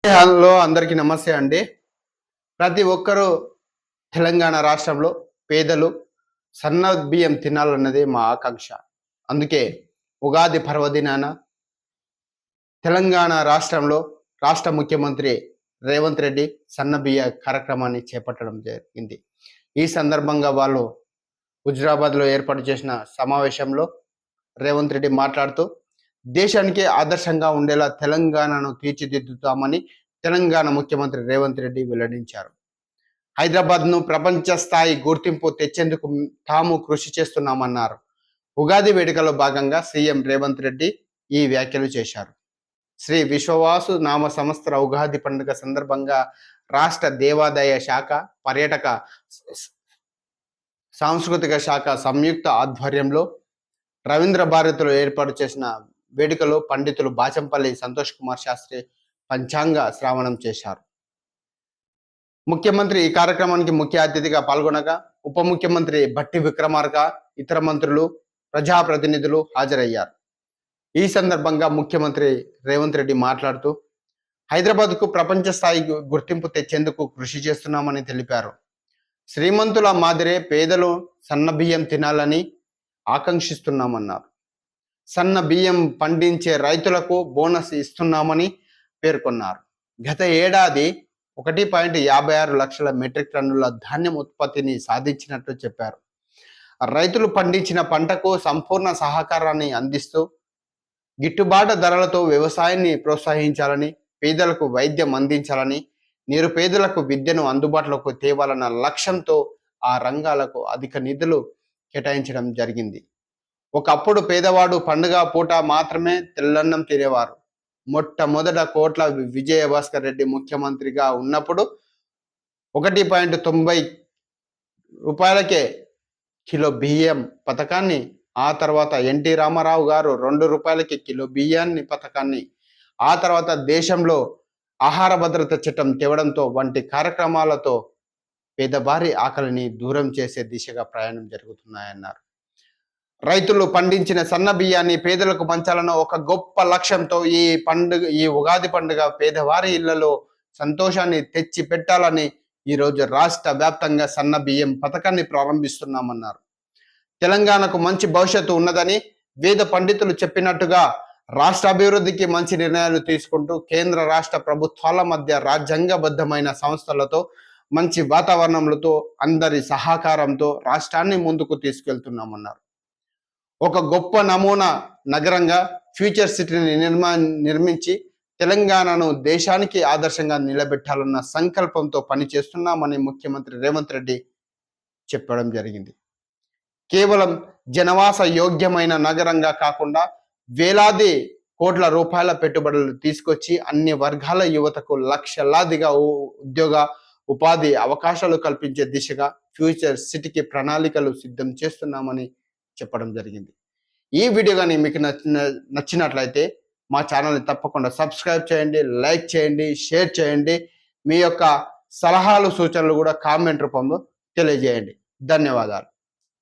Hello అందరికీ నమస్తే అండి. ప్రతి ఒక్కరూ తెలంగాణ రాష్ట్రంలో పేదలు సన్న బియ్యం తినాలన్నది మా ఆకాంక్ష. అందుకే ఉగాది పర్వదినాన తెలంగాణ రాష్ట్రంలో రాష్ట్ర ముఖ్యమంత్రి రేవంత్ రెడ్డి సన్న బియ్య కార్యక్రమాన్ని చేపట్టడం జరిగింది. ఈ సందర్భంగా వాళ్ళు హుజురాబాద్లో ఏర్పాటు చేసిన సమావేశంలో రేవంత్ రెడ్డి మాట్లాడుతూ దేశానికే ఆదర్శంగా ఉండేలా తెలంగాణను తీర్చిదిద్దుతామని తెలంగాణ ముఖ్యమంత్రి రేవంత్ రెడ్డి వెల్లడించారు. హైదరాబాద్ను ప్రపంచ స్థాయి గుర్తింపు తెచ్చేందుకు తాము కృషి చేస్తున్నామన్నారు. ఉగాది వేడుకలో భాగంగా సీఎం రేవంత్ రెడ్డి ఈ వ్యాఖ్యలు చేశారు. శ్రీ విశ్వవాసు నామ సంవత్సర ఉగాది పండుగ సందర్భంగా రాష్ట్ర దేవాదాయ శాఖ, పర్యాటక సాంస్కృతిక శాఖ సంయుక్త ఆధ్వర్యంలో రవీంద్ర భారతిలో ఏర్పాటు చేసిన వేడుకలో పండితులు బాచంపల్లి సంతోష్ కుమార్ శాస్త్రి పంచాంగ శ్రావణం చేశారు. ముఖ్యమంత్రి ఈ కార్యక్రమానికి ముఖ్య అతిథిగా పాల్గొనగా ఉప ముఖ్యమంత్రి భట్టి విక్రమార్క, ఇతర మంత్రులు, ప్రజాప్రతినిధులు హాజరయ్యారు. ఈ సందర్భంగా ముఖ్యమంత్రి రేవంత్ రెడ్డి మాట్లాడుతూ హైదరాబాద్కు ప్రపంచ స్థాయి గుర్తింపు తెచ్చేందుకు కృషి చేస్తున్నామని తెలిపారు. శ్రీమంతుల మాదిరే పేదలు సన్న బియ్యం తినాలని ఆకాంక్షిస్తున్నామన్నారు. సన్న బియ్యం పండించే రైతులకు బోనస్ ఇస్తున్నామని పేర్కొన్నారు. గత ఏడాది 1.56 లక్షల మెట్రిక్ టన్నుల ధాన్యం ఉత్పత్తిని సాధించినట్లు చెప్పారు. రైతులు పండించిన పంటకు సంపూర్ణ సహకారాన్ని అందిస్తూ గిట్టుబాటు ధరలతో వ్యవసాయాన్ని ప్రోత్సహించాలని, పేదలకు వైద్యం అందించాలని, నిరుపేదలకు విద్యను అందుబాటులోకి తేవాలన్న లక్ష్యంతో ఆ రంగాలకు అధిక నిధులు కేటాయించడం జరిగింది. ఒకప్పుడు పేదవాడు పండుగ పూట మాత్రమే తెల్లన్నం తినేవారు. మొట్టమొదట కోట్ల విజయభాస్కర్ రెడ్డి ముఖ్యమంత్రిగా ఉన్నప్పుడు 1.90 రూపాయలకే కిలో బియ్యం పథకాన్ని, ఆ తర్వాత ఎన్టీ రామారావు గారు 2 రూపాయలకి కిలో బియ్యాన్ని పథకాన్ని, ఆ తర్వాత దేశంలో ఆహార భద్రత చట్టం తేవడంతో వంటి కార్యక్రమాలతో పేదవారి ఆకలిని దూరం చేసే దిశగా ప్రయాణం జరుగుతున్నాయన్నారు. రైతులు పండించిన సన్న బియ్యాన్ని పేదలకు పంచాలన్న ఒక గొప్ప లక్ష్యంతో ఈ ఉగాది పండుగ పేదవారి ఇళ్లలో సంతోషాన్ని తెచ్చి పెట్టాలని ఈరోజు రాష్ట్ర వ్యాప్తంగా సన్న బియ్యం పథకాన్ని ప్రారంభిస్తున్నామన్నారు. తెలంగాణకు మంచి భవిష్యత్తు ఉన్నదని వేద పండితులు చెప్పినట్టుగా రాష్ట్ర అభివృద్ధికి మంచి నిర్ణయాలు తీసుకుంటూ కేంద్ర రాష్ట్ర ప్రభుత్వాల మధ్య రాజ్యాంగబద్ధమైన సంస్థలతో మంచి వాతావరణంతో అందరి సహకారంతో రాష్ట్రాన్ని ముందుకు తీసుకెళ్తున్నామన్నారు. ఒక గొప్ప నమూనా నగరంగా ఫ్యూచర్ సిటీని నిర్మించి తెలంగాణను దేశానికి ఆదర్శంగా నిలబెట్టాలన్న సంకల్పంతో పనిచేస్తున్నామని ముఖ్యమంత్రి రేవంత్ రెడ్డి చెప్పడం జరిగింది. కేవలం జనవాస యోగ్యమైన నగరంగా కాకుండా వేలాది కోట్ల రూపాయల పెట్టుబడులు తీసుకొచ్చి అన్ని వర్గాల యువతకు లక్షలాదిగా ఉద్యోగ ఉపాధి అవకాశాలు కల్పించే దిశగా ఫ్యూచర్ సిటీకి ప్రణాళికలు సిద్ధం చేస్తున్నామని చెప్పడం జరిగింది. ఈ వీడియో కానీ మీకు నచ్చినట్లయితే మా ఛానల్ని తప్పకుండా సబ్స్క్రైబ్ చేయండి, లైక్ చేయండి, షేర్ చేయండి. మీ యొక్క సలహాలు సూచనలు కూడా కామెంట్ రూపంలో తెలియజేయండి. ధన్యవాదాలు.